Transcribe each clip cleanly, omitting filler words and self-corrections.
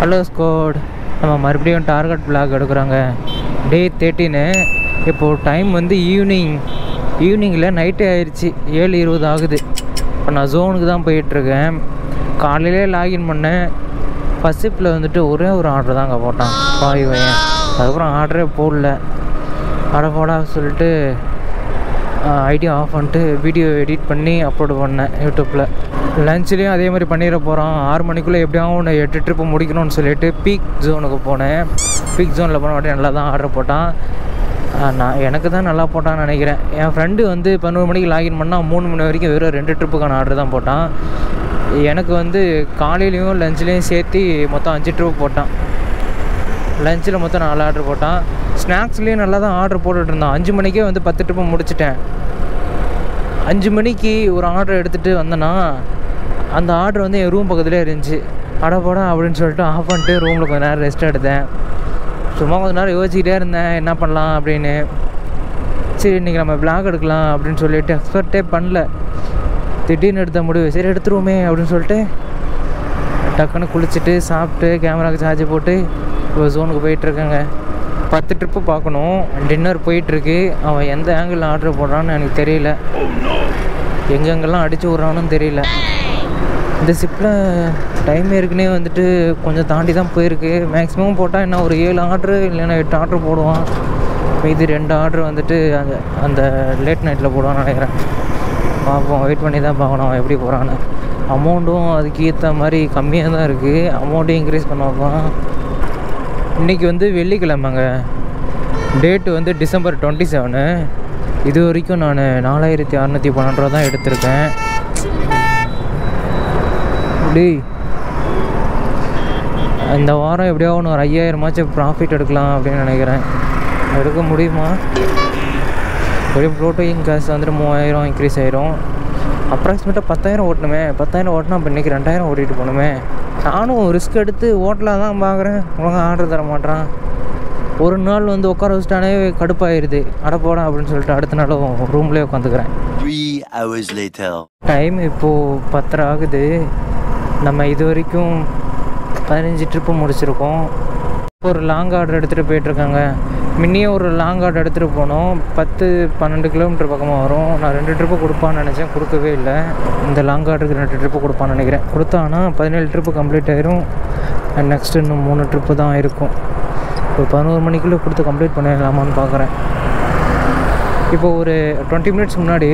Hello squad, நம்ம மறுபடியும் target black எடுக்கிறாங்க. டே 13. இப்போது டைம் வந்து ஈவினிங்கில் நைட்டே ஆயிடுச்சு. 7:20 ஆகுது. இப்போ நான் ஜோனுக்கு தான் போயிட்டுருக்கேன். காலையிலே லாகின் பண்ணேன். ஃபஸ்ட் ஷிஃப்ட்டில் வந்துட்டு ஒரே ஒரு ஆர்டர் தாங்க போட்டான் பாய் பையன். அதுக்கப்புறம் ஆர்டரே போடல. போடா சொல்லிட்டு ஐடி ஆஃப் பண்ணிட்டு வீடியோ எடிட் பண்ணி அப்லோடு பண்ணேன் யூடியூப்பில். லஞ்ச்லேயும் அதே மாதிரி பண்ணிட போகிறோம். 6 மணிக்குள்ளே எப்படியாவும் 8 ட்ரிப்பு முடிக்கணும்னு சொல்லிட்டு பீக் ஜோனுக்கு போனேன். பீக் ஜோனில் போன வாட்டி நல்லா தான் ஆர்டர் போட்டான். எனக்கு தான் நல்லா போட்டான்னு நினைக்கிறேன். என் ஃப்ரெண்டு வந்து 11 மணிக்கு லாகின் பண்ணால் 3 மணி வரைக்கும் வெறும் 2 ட்ரிப்புக்கான ஆர்டர் தான் போட்டான். எனக்கு வந்து காலையிலையும் லஞ்ச்லேயும் சேர்த்து மொத்தம் 5 ட்ரிப்பு போட்டான். லஞ்சில் மொத்தம் 4 ஆர்டர் போட்டான். ஸ்நாக்ஸ்லேயும் நல்லா தான் ஆர்டர் போட்டுட்டு இருந்தான். 5 மணிக்கே வந்து 10 ட்ரிப்பு முடிச்சிட்டேன். 5 மணிக்கு ஒரு ஆர்டர் எடுத்துகிட்டு வந்தேன்னா அந்த ஆர்டர் வந்து என் ரூம் பக்கத்துலேயே இருந்துச்சு. போடா அப்படின்னு சொல்லிட்டு ஆஃப் பண்ணிட்டு ரூமில் கொஞ்சம் நேரம் ரெஸ்ட் எடுத்தேன். சும்மா கொஞ்சம் நேரம் யோசிச்சுக்கிட்டே இருந்தேன் என்ன பண்ணலாம் அப்படின்னு. சரி இன்றைக்கி நம்ம பிளாக் எடுக்கலாம் அப்படின்னு சொல்லிட்டு எக்ஸ்பெக்டே பண்ணல. திடீர்னு எடுத்த முடிவு, சரி எடுத்துருவோமே அப்படின்னு சொல்லிட்டு டக்குன்னு குளிச்சுட்டு சாப்பிட்டு கேமராவுக்கு சார்ஜ் போட்டு இப்போ ஜோனுக்கு போயிட்டுருக்கேங்க. 10 ட்ரிப்பு பார்க்கணும். டின்னர் போயிட்டுருக்கு. அவன் எந்த ஆங்கிளில் ஆர்டர் போடுறான்னு எனக்கு தெரியல. எங்கெங்கெல்லாம் அடித்து விட்றான்னு தெரியல. இந்த ஷிப்பில் டைம் ஏற்கனவே வந்துட்டு கொஞ்சம் தாண்டி தான் போயிருக்கு. மேக்ஸிமம் போட்டால் என்ன ஒரு 7 ஆர்டரு இல்லைன்னா 8 ஆர்டர் போடுவான். இது 2 ஆர்டர் வந்துட்டு அந்த லேட் நைட்டில் போடுவான்னு நினைக்கிறேன். பார்ப்போம், வெயிட் பண்ணி தான் பார்க்கணும் அவன் எப்படி போகிறான்னு. அமௌண்ட்டும் அதுக்கு ஏற்ற மாதிரி கம்மியாக தான் இருக்குது. அமௌண்ட்டும் இன்க்ரீஸ் பண்ண வைப்பான். இன்றைக்கி வந்து வெள்ளிக்கிழமைங்க. டேட்டு வந்து December 27. இது வரைக்கும் நான் 4612 ரூபா தான் எடுத்திருக்கேன். இப்படி இந்த வாரம் எப்படியோ ஒன்று ஒரு 5000 ப்ராஃபிட் எடுக்கலாம் அப்படின்னு நினைக்கிறேன். எடுக்க முடியுமா? எப்படியும் ப்ரோட்டோயிங் காசு வந்துட்டு 3000 இன்க்ரீஸ் ஆயிரும். அப்ராக்சிமேட்டாக 10,000 ஓட்டணுமே. 10,000 ஓட்டினா இப்போ இன்றைக்கி 2,000 ஓட்டிகிட்டு போகணுமே. நானும் ரிஸ்க் எடுத்து ஓட்டலாம் தான் பார்க்குறேன். ஒழுங்காக ஆர்டர் தர மாட்டான். ஒரு நாள் வந்து உட்கார வச்சுட்டானே கடுப்பாயிருது. போடா அப்படின்னு சொல்லிட்டு அடுத்த நாளும் ரூம்லேயே உட்காந்துக்கிறேன். 3 hours later. டைம் இப்போது 10:30 ஆகுது. நம்ம இது வரைக்கும் 15 ட்ரிப்பு முடிச்சிருக்கோம். ஒரு லாங் ஆர்டர் எடுத்துகிட்டு போயிட்டுருக்காங்க. முன்னையே ஒரு லாங் ஆர்டர் எடுத்துகிட்டு போனோம். 10-12 கிலோமீட்டர் பக்கமாக வரும். நான் 2 ட்ரிப்பு கொடுப்பான்னு நினச்சேன், கொடுக்கவே இல்லை. இந்த லாங் ஆர்டருக்கு 2 ட்ரிப்பு கொடுப்பான்னு நினைக்கிறேன். கொடுத்தானா 17 ட்ரிப்பு கம்ப்ளீட் ஆயிரும். நெக்ஸ்ட்டு இன்னும் 3 ட்ரிப்பு தான் இருக்கும். இப்போ 11 மணிக்குள்ளே கொடுத்து கம்ப்ளீட் பண்ணிடலாமான்னு பார்க்குறேன். இப்போ ஒரு 20 மினிட்ஸ் முன்னாடி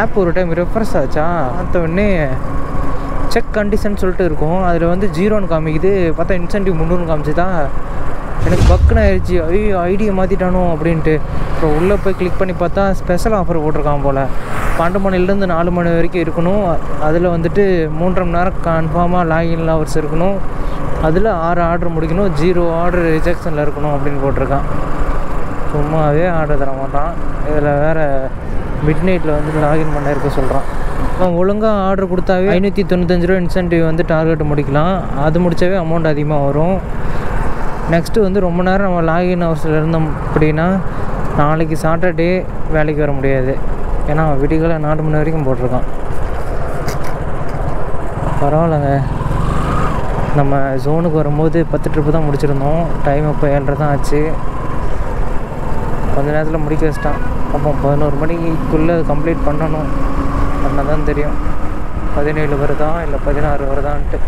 ஆப் ஒரு டைம் ரெஃப்ரெஷ் ஆச்சா, பார்த்த உடனே செக் கண்டிஷன் சொல்லிட்டு இருக்கும். அதில் வந்து 0ன்னு காமிக்குது. பார்த்தா இன்சென்டிவ் 300 காமிச்சுதா. எனக்கு பக்குன்னு ஆயிடுச்சு. ஐயோ ஐடியை மாற்றிட்டானோ அப்படின்ட்டு. அப்புறம் உள்ளே போய் கிளிக் பண்ணி பார்த்தா ஸ்பெஷல் ஆஃபர் போட்டிருக்கான் போல். 12 மணிலேருந்து 4 மணி வரைக்கும் இருக்கணும். அதில் வந்துட்டு 3.5 மணி நேரம் கன்ஃபார்மாக லாகின் ஹவர்ஸ் இருக்கணும். அதில் 6 ஆர்டர் முடிக்கணும். 0 ஆர்டர் ரிஜெக்ஷனில் இருக்கணும் அப்படின்னு போட்டிருக்கான். சும்மாவே ஆர்டர் தர மாட்டான். இதில் வேறு மிட் நைட்டில் வந்து லாகின் பண்ண இருக்க சொல்கிறான். அவன் ஒழுங்காக ஆர்டர் கொடுத்தாவே 595 ரூபா இன்சென்டிவ் வந்து டார்கெட் முடிக்கலாம். அது முடித்தாவே அமௌண்ட் அதிகமாக வரும். நெக்ஸ்ட்டு வந்து ரொம்ப நேரம் நம்ம லாகின் ஹவர்ஸில் இருந்தோம் அப்படின்னா நாளைக்கு சாட்டர்டே வேலைக்கு வர முடியாது. ஏன்னா விடிகளை 4 மணி வரைக்கும் போட்டிருக்கான். பரவாயில்லைங்க. நம்ம ஜோனுக்கு வரும்போது 10 ட்ரிப்பு தான் முடிச்சிருந்தோம். டைம் இப்போ 7:30 தான் ஆச்சு. கொஞ்ச நேரத்தில் முடிக்க வச்சிட்டான். அப்போ 11 மணிக்குள்ளே கம்ப்ளீட் பண்ணணும். பண்ணால் தான் தெரியும் 17 வருதா இல்லை 16 வருதான்ட்டு.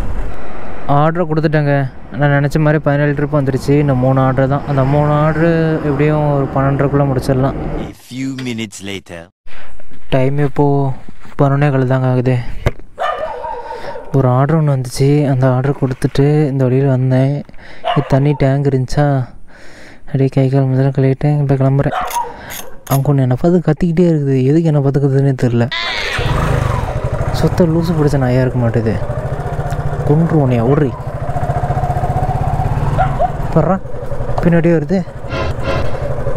ஆர்டர் கொடுத்துட்டேங்க. நான் நினச்ச மாதிரி 17 ட்ரிப் வந்துடுச்சு. இன்னும் 3 ஆர்டர் தான். அந்த 3 ஆர்டரு எப்படியும் ஒரு 12:30 முடிச்சிடலாம். A few minutes later. Time இப்போது 11:15 தாங்க ஆகுது. ஒரு ஆர்டர் ஒன்று வந்துச்சு. அந்த ஆர்டர் கொடுத்துட்டு இந்த வழியில் வந்தேன். தண்ணி டேங்க் இருந்துச்சா, அப்படியே கை கால் முதல்ல கழுவிட்டேன். இப்போ கிளம்புறேன். அவங்க ஒன்று என்னை பார்த்து கத்திக்கிட்டே இருக்குது. எதுக்கு என்னை பார்த்து கற்றுதுன்னே தெரில. சுத்த லூசு பிடிச்ச நாயாக இருக்க மாட்டேது. கொன்று உன்னையா ஓடுறி படுறா பின்னாடியே வருது.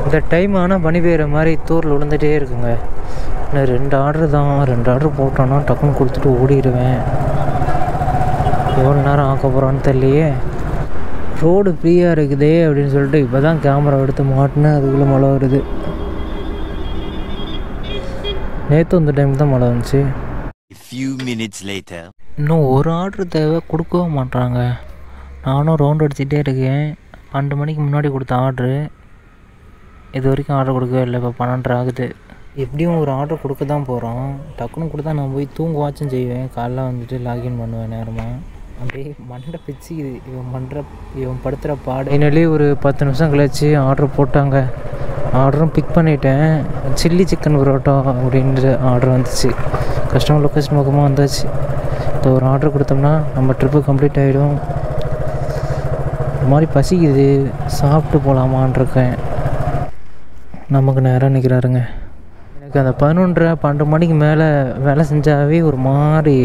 இந்த டைம் ஆனால் பனி பெய்கிற மாதிரி தூரில் விழுந்துகிட்டே இருக்குங்க. இன்னும் 2 ஆர்டர் தான். 2 ஆர்டர் போட்டோன்னா டக்குன்னு கொடுத்துட்டு ஓடிடுவேன். எவ்வளோ நேரம் ஆக்க போகிறான்னு தெரியலையே. ரோடு ஃப்ரீயாக இருக்குதே அப்படின்னு சொல்லிட்டு இப்போ தான் கேமரா எடுத்து மாட்டினேன். அதுக்குள்ளே மழை வருது. நேற்று இந்த டைம் தான் மழை வந்துச்சு. A few minutes later. இன்னும் ஒரு ஆர்டர் தேவை, கொடுக்கவும் மாட்டாங்க. நானும் ரவுண்ட் அடிச்சுட்டே இருக்கேன். 12 மணிக்கு முன்னாடி கொடுத்த ஆர்ட்ரு இது வரைக்கும் ஆர்டர் கொடுக்கவே இல்லை. இப்போ 12 ஆகுது. எப்படியும் ஒரு ஆர்டர் கொடுக்க தான் போகிறோம். டக்குன்னு கொடுத்தா நான் போய் தூங்குவாச்சும் செய்வேன். காலைல வந்துட்டு லாகின் பண்ணுவேன் நேரமாக. அப்படியே மண்டை பிச்சு இவன் படுத்துகிற பாடு. ஃபைனலி ஒரு 10 நிமிஷம் கழிச்சு ஆர்டர் போட்டாங்க. ஆர்டரும் பிக் பண்ணிட்டேன். சில்லி சிக்கன் பரோட்டா அப்படின்ற ஆர்டர் வந்துச்சு. கஸ்டமர் லொக்கேஷன் பக்கமாக வந்தாச்சு. இப்போ ஒரு ஆர்டர் கொடுத்தோம்னா நம்ம ட்ரிப்பு கம்ப்ளீட் ஆகிடும். ஒரு மாதிரி பசிக்குது, சாப்பிட்டு போகலாமான்ருக்கேன். நமக்கு நேராக நிற்கிறாருங்க. எனக்கு அந்த 11:30-12 மணிக்கு மேலே வேலை செஞ்சாவே ஒரு மாதிரி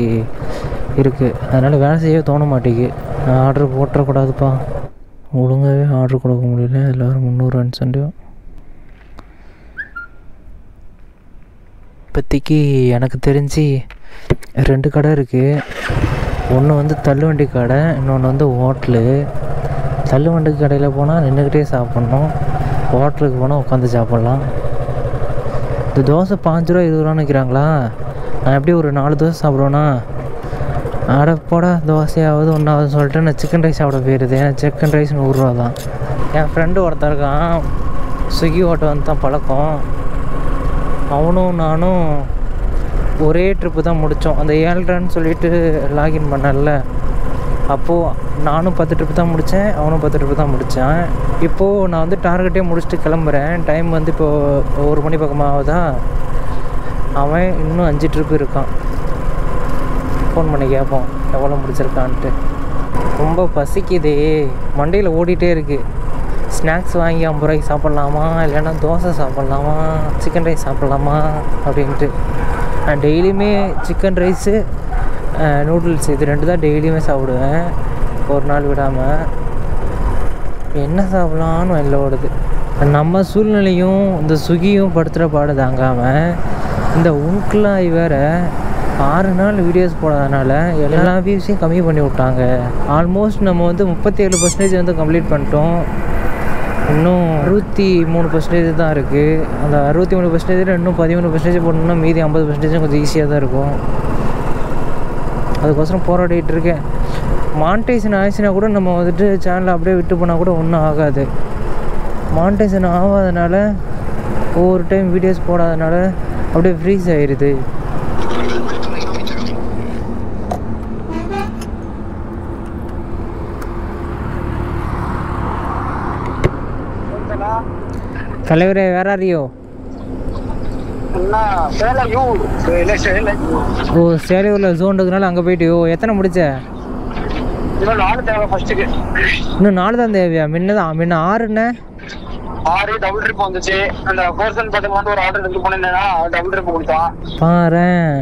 இருக்குது. அதனால் வேலை செய்ய தோண மாட்டேங்குது. நான் ஆர்டர் போட்டுறக்கூடாதுப்பா. ஒழுங்காகவே ஆர்டர் கொடுக்க முடியல. எல்லோரும் 300 இன்சென்டிவ். இப்போதைக்கு எனக்கு தெரிஞ்சு 2 கடை இருக்குது. ஒன்று வந்து தள்ளுவண்டி கடை, இன்னொன்று வந்து ஹோட்டலு. தள்ளுவண்டி கடையில் போனால் நின்றுக்கிட்டே சாப்பிட்ணும். ஹோட்டலுக்கு போனால் உட்காந்து சாப்பிட்லாம். இந்த தோசை 5 ரூபா 20 ரூபான்னு விற்கிறாங்களா? நான் எப்படி ஒரு 4 தோசை சாப்பிடுவேன்னா, அடப்போட தோசையாவது ஒன்றாவது சொல்லிட்டு நான் சிக்கன் ரைஸ் சாப்பிட போயிடுது. ஏன்னா சிக்கன் ரைஸ் 100 ரூபா தான். என் ஃப்ரெண்டு ஒருத்தர் இருக்கான், ஸ்விக்கி ஓட்ட வந்து தான் பழக்கம். அவனும் நானும் ஒரே ட்ரிப்பு தான் முடித்தோம். அந்த 7:30ன்னு சொல்லிட்டு லாகின் பண்ணல. அப்போது நானும் 10 ட்ரிப்பு தான் முடித்தேன், அவனும் 10 ட்ரிப்பு தான் முடித்தான். இப்போது நான் வந்து டார்கெட்டே முடிச்சுட்டு கிளம்புறேன். டைம் வந்து இப்போது 1 மணி பக்கமாகுதா. அவன் இன்னும் 5 ட்ரிப்பு இருக்கான். ஃபோன் பண்ணி கேட்போம் எவ்வளோ முடிச்சிருக்கான்ட்டு. ரொம்ப பசிக்குதே, மண்டையில் ஓடிட்டே இருக்குது. ஸ்நாக்ஸ் வாங்கி 50 ரூபாய்க்கு சாப்பிட்லாமா, இல்லைன்னா தோசை சாப்பிட்லாமா, சிக்கன் ரைஸ் சாப்பிட்லாமா அப்படின்ட்டு. நான் டெய்லியுமே சிக்கன் ரைஸு நூடுல்ஸ் இது 2 தான் டெய்லியுமே சாப்பிடுவேன், ஒரு நாள் விடாமல். என்ன சாப்பிட்லான்னு வெளில ஓடுது. நம்ம சூழ்நிலையும் இந்த ஸ்விக்கியும் படுத்துகிற பாடு தாங்காமல் இந்த உன்குலாய் வேறு 6 நாள் வீடியோஸ் போடாதனால எல்லா வியூஸையும் கம்மி பண்ணி விட்டாங்க. ஆல்மோஸ்ட் நம்ம வந்து 37% வந்து கம்ப்ளீட் பண்ணிட்டோம். இன்னும் 63% தான் இருக்குது. அந்த 63% இன்னும் 13% போடணும்னா மீதி 50% கொஞ்சம் ஈஸியாக தான் இருக்கும். அதுக்கோசரம் போராடிட்டு இருக்கேன். மானிட்டைசேஷன் ஆயிடுச்சுன்னா கூட நம்ம வந்துட்டு சேனலை அப்படியே விட்டு போனால் கூட ஒன்றும் ஆகாது. மானிட்டைசேஷன் ஆகாதனால ஒவ்வொரு டைம் வீடியோஸ் போடாதனால அப்படியே ஃப்ரீஸ் ஆயிடுது. தலைவரே வேற அறியோ? ஓ, சேலையூரில் ஜோன் இருக்கிறனால அங்கே போயிட்டியோ? எத்தனை முடிச்ச? இன்னும் 4 தான் தேவையா? முன்ன 6ண்ணே. 6 டபுள் ட்ரிப் வந்துச்சு. அந்த பர்சன் பட்டன் வந்து ஒரு ஆர்டர் எடுத்து போனேன்னா டபுள் ட்ரிப் கொடுத்தான் பாரேன்.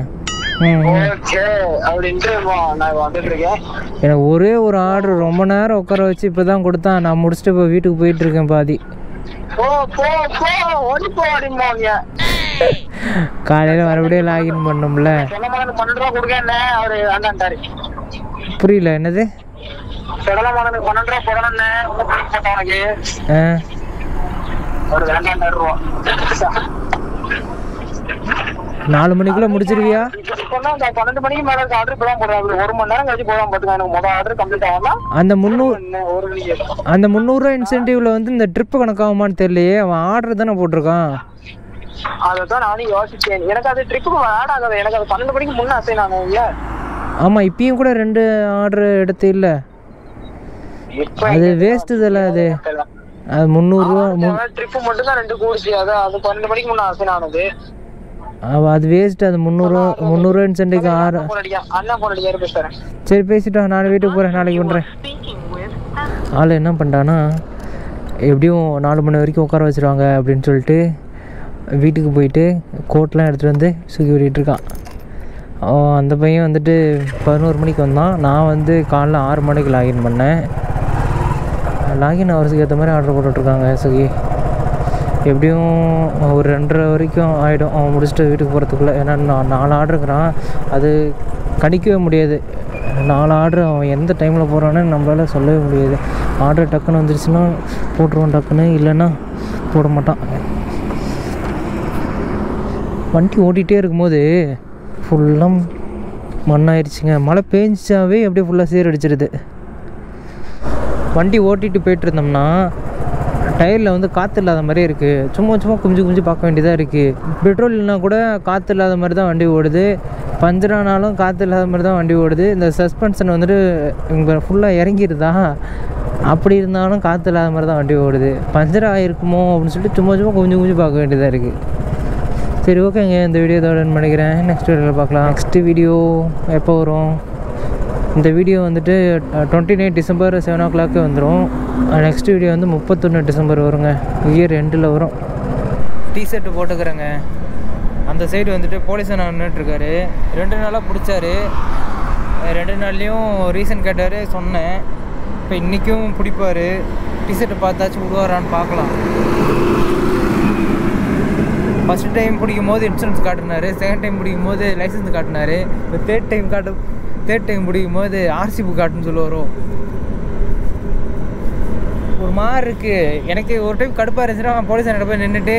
ஓகே அப்படின்ட்டு நான் வந்துட்டு இருக்கேன். எனக்கு ஒரே ஒரு ஆர்டர் ரொம்ப நேரம் உட்கார வச்சு இப்போ தான் கொடுத்தான். நான் முடிச்சுட்டு இப்போ வீட்டுக்கு போயிட்டு இருக்கேன் பாதி. காலையில மறுபடியும் லாகின் பண்ணும்ல. புரியல என்னது? 4 மணிக்குள்ள முடிச்சிருவியா? 12 மணிக்கு மேல ஆர்டர் இப்பதான் போடுறாங்க. 1 மணி நேரம் கழிச்சு போடாம பாத்துக்க. எனக்கு முதல் ஆர்டர் கம்ப்ளீட் ஆகலாம். அந்த 300 ரூபா இன்சென்டிவ்ல வந்து இந்த ட்ரிப் கணக்காகுமான்னு தெரியலையே. அவன் ஆர்டர் தானே போட்டிருக்கான். அதான் நானும் யோசிச்சேன். எனக்கு அது ட்ரிப்புக்கு ஆட் ஆகாது. எனக்கு அது 12 மணிக்கு முன்ன அசைன் ஆகும் இல்ல. ஆமா, இப்பயும் கூட 2 ஆர்டர் எடுத்து இல்ல. அது வேஸ்ட் இதெல்லாம். அது 300 ரூபா ட்ரிப் மட்டும் தான் 2 கூடிச்சு. அது 12 மணிக்கு முன்ன அசைன் ஆனது. அது வேஸ்ட். அது 300 ரூபா இன்சென்டிவ்க்கு 6. சரி பேசிட்டோம். நான் வீட்டுக்கு போகிறேன், நாளைக்கு பண்ணுறேன். ஆள் என்ன பண்ணிட்டான்னா, எப்படியும் 4 மணி வரைக்கும் உட்கார வச்சுருவாங்க அப்படின்னு சொல்லிட்டு வீட்டுக்கு போயிட்டு கோட்லாம் எடுத்துகிட்டு வந்து சுற்றி ஓட்டிகிட்ருக்கான். அந்த பையன் வந்துட்டு 11 மணிக்கு வந்தான். நான் வந்து காலைல 6 மணிக்கு லாகின் பண்ணேன். லாகின் ஹவர்ஸுக்கு ஏற்ற மாதிரி ஆர்டர் போட்டுட்ருக்காங்க சுகி. எப்படியும் ஒரு 2:30 வரைக்கும் ஆகிடும் அவன் முடிச்சுட்டு வீட்டுக்கு போகிறதுக்குள்ளே. ஏன்னா நான் 4 ஆர்டருக்குறான். அது கணிக்கவே முடியாது. 4 ஆர்டர் அவன் எந்த டைமில் போகிறான்னு நம்மளால் சொல்லவே முடியாது. ஆர்டர் டக்குன்னு வந்துருச்சுன்னா போட்டுருவோம் டக்குன்னு, இல்லைன்னா போட மாட்டான். வண்டி ஓட்டிகிட்டே இருக்கும்போது ஃபுல்லாக மண்ணாயிடுச்சுங்க. மழை பேஞ்சாவே அப்படியே ஃபுல்லாக சேர் அடிச்சிடுது. வண்டி ஓட்டிகிட்டு போயிட்டு இருந்தோம்னா டயரில் வந்து காற்று இல்லாத மாதிரியே இருக்குது. சும்மா குஞ்சு பார்க்க வேண்டியதாக இருக்குது. பெட்ரோல் இல்லைனா கூட காற்று இல்லாத மாதிரி தான் வண்டி ஓடுது. பஞ்சர் ஆனாலும் காற்று இல்லாத மாதிரி தான் வண்டி ஓடுது. இந்த சஸ்பென்ஷன் வந்துட்டு இங்கே ஃபுல்லாக இறங்கிடுதா, அப்படி இருந்தாலும் காற்று இல்லாத மாதிரி தான் வண்டி ஓடுது. பஞ்சர் ஆகிருக்குமோ அப்படின்னு சொல்லிட்டு சும்மா குஞ்சு பார்க்க வேண்டியதாக இருக்குது. சரி, ஓகேங்க, இந்த வீடியோ இதோட நினைக்கிறேன். நெக்ஸ்ட் வீடியோவில் பார்க்கலாம். நெக்ஸ்ட்டு வீடியோ எப்போ வரும்? இந்த வீடியோ வந்துட்டு 29 டிசம்பர் 7 o'clock வந்துடும். நெக்ஸ்ட் வீடியோ வந்து 31 டிசம்பர் வருங்க. இயர் எண்டில் வரும். டிஷர்ட்டு போட்டுக்கிறேங்க. அந்த சைடு வந்துட்டு போலீஸ் நின்றுட்டுருக்காரு. 2 நாளாக பிடிச்சாரு. 2 நாள்லேயும் ரீசன் கேட்டார், சொன்னேன். இப்போ இன்றைக்கும் பிடிப்பார். டிஷர்ட்டை பார்த்தாச்சும் விடுவாரான்னு பார்க்கலாம். ஃபஸ்ட் டைம் பிடிக்கும் போது இன்சூரன்ஸ் காட்டினார். செகண்ட் டைம் பிடிக்கும் போது லைசன்ஸ் காட்டினார். இப்போ தேர்ட் டைம் பிடிக்கும் போது ஆர்சி புக் காட்டுன்னு சொல்லுவாரோ. ஒரு மாதிரி இருக்குது எனக்கு. ஒரு டைம் கடுப்பாக இருந்துச்சுன்னா போலீஸ் என்கிட்ட போய் நின்றுட்டு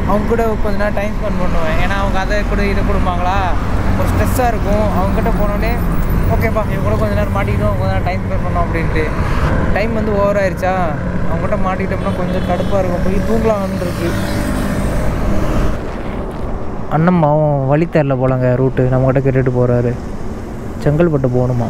அவங்க கூட கொஞ்ச நேரம் டைம் ஸ்பெண்ட் பண்ணுவேன். ஏன்னா அவங்க அதை கூட இதை கொடுப்பாங்களா, ஒரு ஸ்ட்ரெஸ்ஸாக இருக்கும். அவங்ககிட்ட போனோடனே ஓகேப்பா இவங்க கூட கொஞ்சம் நேரம் மாட்டிக்கிட்டோம், கொஞ்சம் நேரம் டைம் ஸ்பெண்ட் பண்ணோம் அப்படின்ட்டு. டைம் வந்து ஓவர் ஆயிடுச்சா, அவங்ககிட்ட மாட்டிக்கிட்டோம்னா கொஞ்சம் கடுப்பாக இருக்கும். போய் தூங்கலாம்னு இருக்கு. அண்ணம்மாவும் வழி தெரில போலங்க ரூட்டு. நம்மகிட்ட கேட்டுட்டு போகிறாரு. செங்கல்பட்டு போகணுமா.